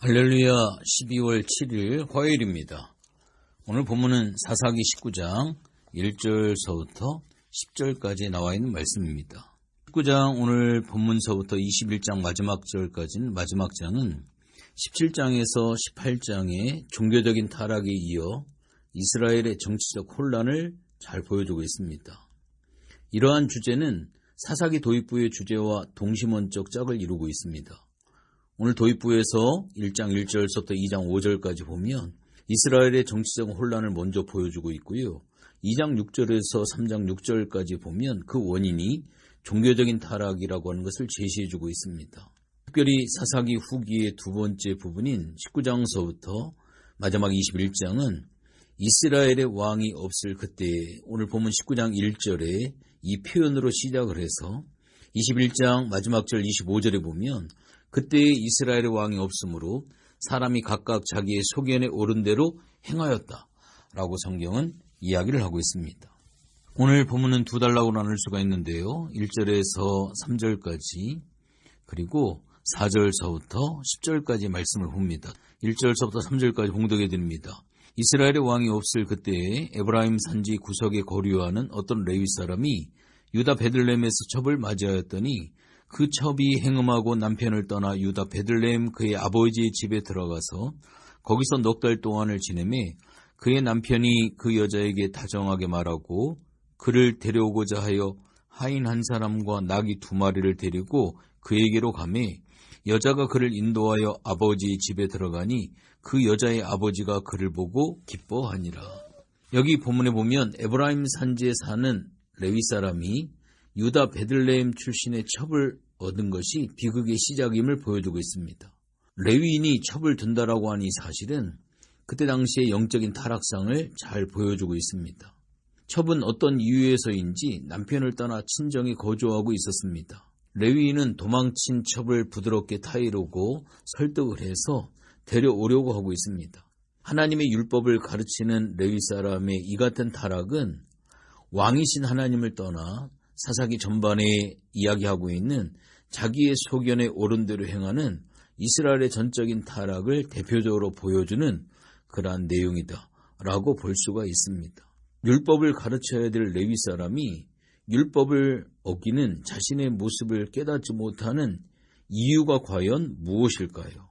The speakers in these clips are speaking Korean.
할렐루야. 12월 7일 화요일입니다. 오늘 본문은 사사기 19장 1절서부터 10절까지 나와 있는 말씀입니다. 19장 오늘 본문서부터 21장 마지막 절까지는 마지막 장은 17장에서 18장의 종교적인 타락에 이어 이스라엘의 정치적 혼란을 잘 보여주고 있습니다. 이러한 주제는 사사기 도입부의 주제와 동심원적 짝을 이루고 있습니다. 오늘 도입부에서 1장 1절부터 2장 5절까지 보면 이스라엘의 정치적 혼란을 먼저 보여주고 있고요. 2장 6절에서 3장 6절까지 보면 그 원인이 종교적인 타락이라고 하는 것을 제시해주고 있습니다. 특별히 사사기 후기의 두 번째 부분인 19장서부터 마지막 21장은 이스라엘의 왕이 없을 그때에 오늘 보면 19장 1절에 이 표현으로 시작을 해서 21장 마지막 절 25절에 보면 그때에 이스라엘의 왕이 없으므로 사람이 각각 자기의 소견에 오른 대로 행하였다라고 성경은 이야기를 하고 있습니다. 오늘 본문은 두 단락으로 나눌 수가 있는데요. 1절에서 3절까지 그리고 4절서부터 10절까지 말씀을 봅니다. 1절서부터 3절까지 봉독해 드립니다. 이스라엘의 왕이 없을 그때에 에브라임 산지 구석에 거류하는 어떤 레위 사람이 유다 베들레헴에서 첩을 맞이하였더니 그 첩이 행음하고 남편을 떠나 유다 베들레헴 그의 아버지의 집에 들어가서 거기서 넉 달 동안을 지내매 그의 남편이 그 여자에게 다정하게 말하고 그를 데려오고자 하여 하인 한 사람과 나귀 2마리를 데리고 그에게로 가매 여자가 그를 인도하여 아버지의 집에 들어가니 그 여자의 아버지가 그를 보고 기뻐하니라. 여기 본문에 보면 에브라임 산지에 사는 레위 사람이 유다 베들레헴 출신의 첩을 얻은 것이 비극의 시작임을 보여주고 있습니다. 레위인이 첩을 든다라고 하는 이 사실은 그때 당시의 영적인 타락상을 잘 보여주고 있습니다. 첩은 어떤 이유에서인지 남편을 떠나 친정에 거주하고 있었습니다. 레위인은 도망친 첩을 부드럽게 타이르고 설득을 해서 데려오려고 하고 있습니다. 하나님의 율법을 가르치는 레위 사람의 이 같은 타락은 왕이신 하나님을 떠나 사사기 전반에 이야기하고 있는 자기의 소견에 옳은 대로 행하는 이스라엘의 전적인 타락을 대표적으로 보여주는 그러한 내용이다 라고 볼 수가 있습니다. 율법을 가르쳐야 될 레위 사람이 율법을 어기는 자신의 모습을 깨닫지 못하는 이유가 과연 무엇일까요?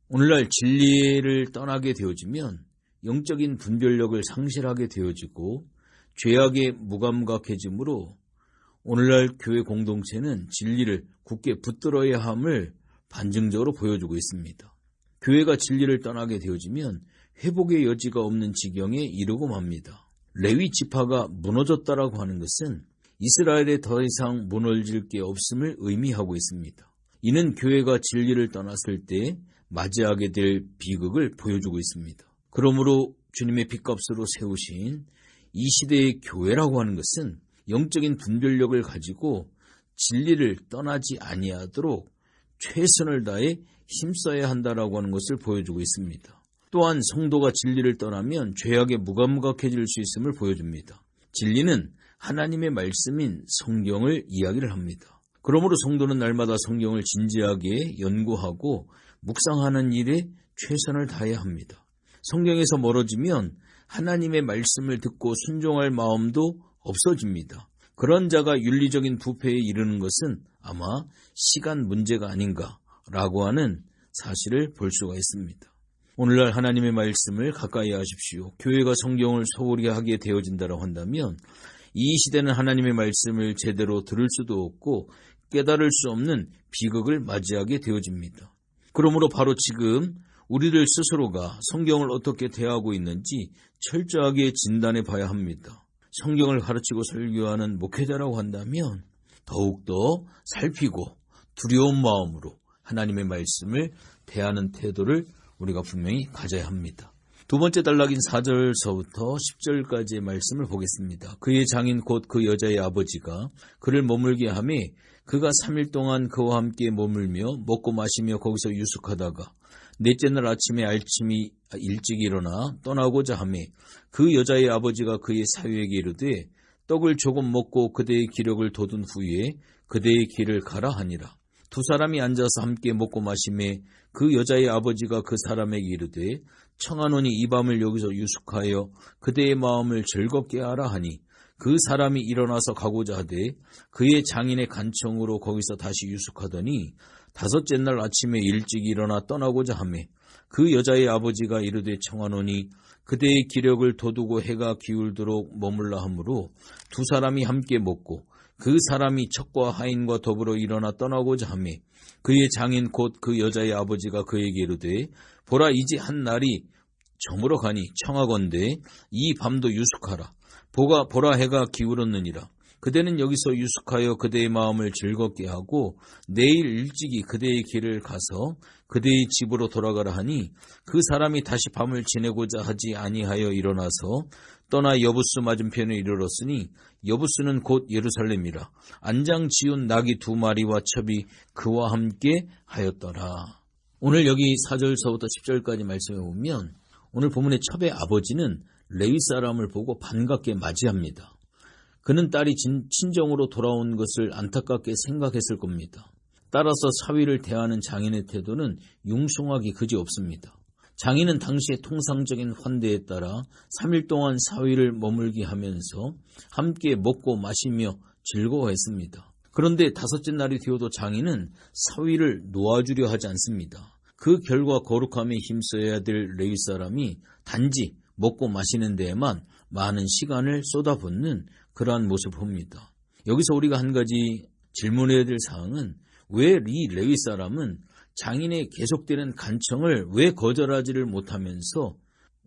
오늘날 진리를 떠나게 되어지면 영적인 분별력을 상실하게 되어지고 죄악에 무감각해지므로 오늘날 교회 공동체는 진리를 굳게 붙들어야 함을 반증적으로 보여주고 있습니다. 교회가 진리를 떠나게 되어지면 회복의 여지가 없는 지경에 이르고 맙니다. 레위 지파가 무너졌다라고 하는 것은 이스라엘에 더 이상 무너질 게 없음을 의미하고 있습니다. 이는 교회가 진리를 떠났을 때 맞이하게 될 비극을 보여주고 있습니다. 그러므로 주님의 핏값으로 세우신 이 시대의 교회라고 하는 것은 영적인 분별력을 가지고 진리를 떠나지 아니하도록 최선을 다해 힘써야 한다라고 하는 것을 보여주고 있습니다. 또한 성도가 진리를 떠나면 죄악에 무감각해질 수 있음을 보여줍니다. 진리는 하나님의 말씀인 성경을 이야기를 합니다. 그러므로 성도는 날마다 성경을 진지하게 연구하고 묵상하는 일에 최선을 다해야 합니다. 성경에서 멀어지면 하나님의 말씀을 듣고 순종할 마음도 없어집니다. 그런 자가 윤리적인 부패에 이르는 것은 아마 시간 문제가 아닌가라고 하는 사실을 볼 수가 있습니다. 오늘날 하나님의 말씀을 가까이 하십시오. 교회가 성경을 소홀히 하게 되어진다고 한다면 이 시대는 하나님의 말씀을 제대로 들을 수도 없고 깨달을 수 없는 비극을 맞이하게 되어집니다. 그러므로 바로 지금 우리들 스스로가 성경을 어떻게 대하고 있는지 철저하게 진단해 봐야 합니다. 성경을 가르치고 설교하는 목회자라고 한다면 더욱더 살피고 두려운 마음으로 하나님의 말씀을 대하는 태도를 우리가 분명히 가져야 합니다. 두 번째 단락인 4절서부터 10절까지의 말씀을 보겠습니다. 그의 장인 곧 그 여자의 아버지가 그를 머물게 하매 그가 3일 동안 그와 함께 머물며 먹고 마시며 거기서 유숙하다가 넷째 날 아침에 알침이 일찍 일어나 떠나고자 하매 그 여자의 아버지가 그의 사위에게 이르되 떡을 조금 먹고 그대의 기력을 돋운 후에 그대의 길을 가라 하니라. 두 사람이 앉아서 함께 먹고 마시매 그 여자의 아버지가 그 사람에게 이르되 청하노니 이 밤을 여기서 유숙하여 그대의 마음을 즐겁게 하라 하니 그 사람이 일어나서 가고자 하되 그의 장인의 간청으로 거기서 다시 유숙하더니 다섯째 날 아침에 일찍 일어나 떠나고자 하매 그 여자의 아버지가 이르되 청하노니 그대의 기력을 돋우고 해가 기울도록 머물라 하므로 두 사람이 함께 먹고 그 사람이 척과 하인과 더불어 일어나 떠나고자 하매 그의 장인 곧 그 여자의 아버지가 그에게 이르되 보라 이제 한 날이 저물어 가니 청하건대 이 밤도 유숙하라. 보라 해가 기울었느니라. 그대는 여기서 유숙하여 그대의 마음을 즐겁게 하고 내일 일찍이 그대의 길을 가서 그대의 집으로 돌아가라 하니 그 사람이 다시 밤을 지내고자 하지 아니하여 일어나서 떠나 여부스 맞은편에 이르렀으니 여부스는 곧 예루살렘이라. 안장 지운 낙이 2마리와 첩이 그와 함께 하였더라. 오늘 여기 4절서부터 10절까지 말씀해 보면 오늘 본문의 첩의 아버지는 레위 사람을 보고 반갑게 맞이합니다. 그는 딸이 친정으로 돌아온 것을 안타깝게 생각했을 겁니다. 따라서 사위를 대하는 장인의 태도는 융숭하기 그지없습니다. 장인은 당시의 통상적인 환대에 따라 3일 동안 사위를 머물게 하면서 함께 먹고 마시며 즐거워했습니다. 그런데 다섯째 날이 되어도 장인은 사위를 놓아주려 하지 않습니다. 그 결과 거룩함에 힘써야 될 레위 사람이 단지 먹고 마시는 데에만 많은 시간을 쏟아붓는 그러한 모습을 봅니다. 여기서 우리가 한 가지 질문해야 될 사항은 왜 이 레위 사람은 장인의 계속되는 간청을 왜 거절하지를 못하면서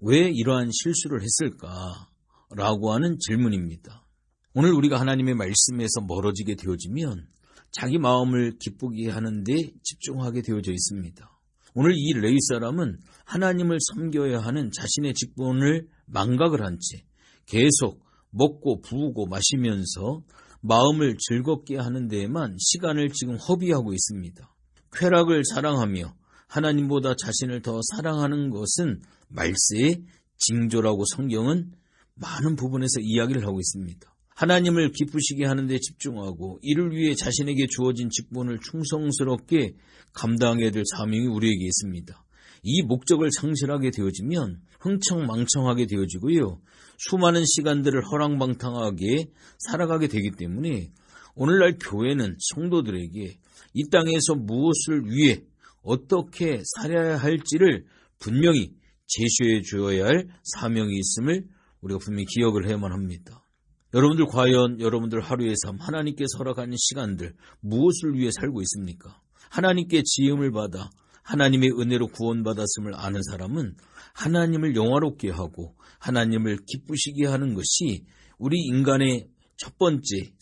왜 이러한 실수를 했을까라고 하는 질문입니다. 오늘 우리가 하나님의 말씀에서 멀어지게 되어지면 자기 마음을 기쁘게 하는 데 집중하게 되어져 있습니다. 오늘 이 레위 사람은 하나님을 섬겨야 하는 자신의 직분을 망각을 한 채 계속 먹고 부우고 마시면서 마음을 즐겁게 하는 데에만 시간을 지금 허비하고 있습니다. 쾌락을 사랑하며 하나님보다 자신을 더 사랑하는 것은 말세의 징조라고 성경은 많은 부분에서 이야기를 하고 있습니다. 하나님을 기쁘시게 하는 데 집중하고 이를 위해 자신에게 주어진 직분을 충성스럽게 감당해야 될 사명이 우리에게 있습니다. 이 목적을 상실하게 되어지면 흥청망청하게 되어지고요. 수많은 시간들을 허랑방탕하게 살아가게 되기 때문에 오늘날 교회는 성도들에게 이 땅에서 무엇을 위해 어떻게 살아야 할지를 분명히 제시해 주어야 할 사명이 있음을 우리가 분명히 기억을 해야만 합니다. 여러분들 과연 여러분들 하루의 삶, 하나님께서 허락하는 시간들 무엇을 위해 살고 있습니까? 하나님께 지음을 받아 하나님의 은혜로 구원받았음을 아는 사람은 하나님을 영화롭게 하고 하나님을 기쁘시게 하는 것이 우리 인간의 첫 번째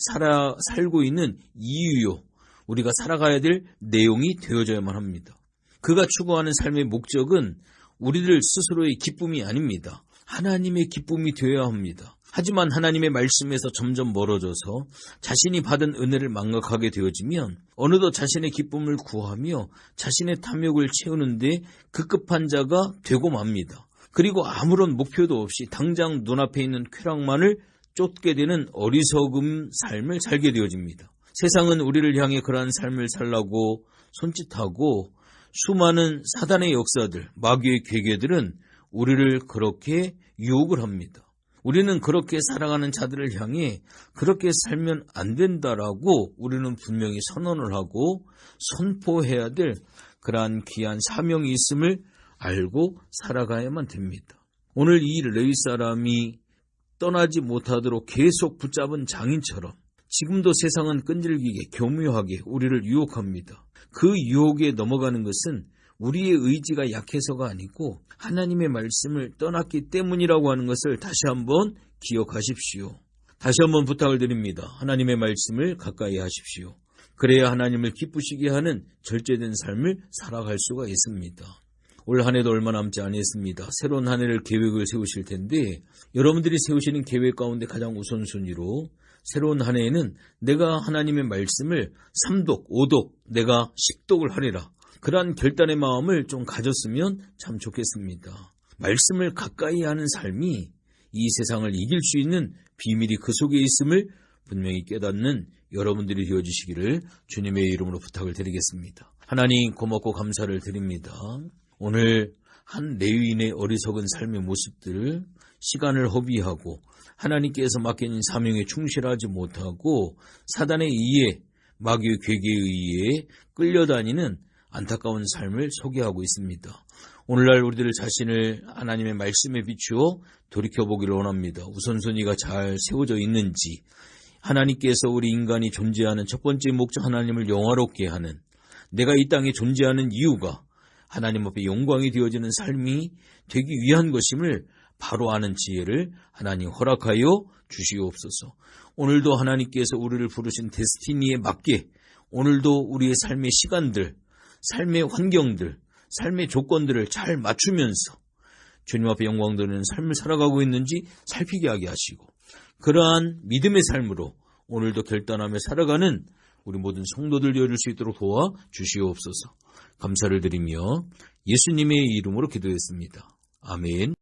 살고 있는 이유요. 우리가 살아가야 될 내용이 되어져야만 합니다. 그가 추구하는 삶의 목적은 우리들 스스로의 기쁨이 아닙니다. 하나님의 기쁨이 되어야 합니다. 하지만 하나님의 말씀에서 점점 멀어져서 자신이 받은 은혜를 망각하게 되어지면 어느덧 자신의 기쁨을 구하며 자신의 탐욕을 채우는데 급급한 자가 되고 맙니다. 그리고 아무런 목표도 없이 당장 눈앞에 있는 쾌락만을 쫓게 되는 어리석은 삶을 살게 되어집니다. 세상은 우리를 향해 그러한 삶을 살라고 손짓하고 수많은 사단의 역사들, 마귀의 괴계들은 우리를 그렇게 유혹을 합니다. 우리는 그렇게 살아가는 자들을 향해 그렇게 살면 안 된다라고 우리는 분명히 선언을 하고 선포해야 될 그러한 귀한 사명이 있음을 알고 살아가야만 됩니다. 오늘 이 레위 사람이 떠나지 못하도록 계속 붙잡은 장인처럼 지금도 세상은 끈질기게 교묘하게 우리를 유혹합니다. 그 유혹에 넘어가는 것은 우리의 의지가 약해서가 아니고 하나님의 말씀을 떠났기 때문이라고 하는 것을 다시 한번 기억하십시오. 다시 한번 부탁을 드립니다. 하나님의 말씀을 가까이 하십시오. 그래야 하나님을 기쁘시게 하는 절제된 삶을 살아갈 수가 있습니다. 올 한 해도 얼마 남지 않았습니다. 새로운 한 해를 계획을 세우실 텐데 여러분들이 세우시는 계획 가운데 가장 우선순위로 새로운 한 해에는 내가 하나님의 말씀을 3독, 5독, 내가 10독을 하리라. 그러한 결단의 마음을 좀 가졌으면 참 좋겠습니다. 말씀을 가까이 하는 삶이 이 세상을 이길 수 있는 비밀이 그 속에 있음을 분명히 깨닫는 여러분들이 되어주시기를 주님의 이름으로 부탁을 드리겠습니다. 하나님 고맙고 감사를 드립니다. 오늘 한 레위인의 어리석은 삶의 모습들, 시간을 허비하고 하나님께서 맡겨진 사명에 충실하지 못하고 사단의 이해, 마귀의 괴계에 의해 끌려다니는 안타까운 삶을 소개하고 있습니다. 오늘날 우리들 자신을 하나님의 말씀에 비추어 돌이켜보기를 원합니다. 우선순위가 잘 세워져 있는지, 하나님께서 우리 인간이 존재하는 첫 번째 목적 하나님을 영화롭게 하는, 내가 이 땅에 존재하는 이유가 하나님 앞에 영광이 되어지는 삶이 되기 위한 것임을 바로 아는 지혜를 하나님 허락하여 주시옵소서. 오늘도 하나님께서 우리를 부르신 데스티니에 맞게 오늘도 우리의 삶의 시간들, 삶의 환경들, 삶의 조건들을 잘 맞추면서 주님 앞에 영광 돌리는 삶을 살아가고 있는지 살피게 하게 하시고, 그러한 믿음의 삶으로 오늘도 결단하며 살아가는 우리 모든 성도들 되어줄 수 있도록 도와 주시옵소서. 감사를 드리며 예수님의 이름으로 기도했습니다. 아멘.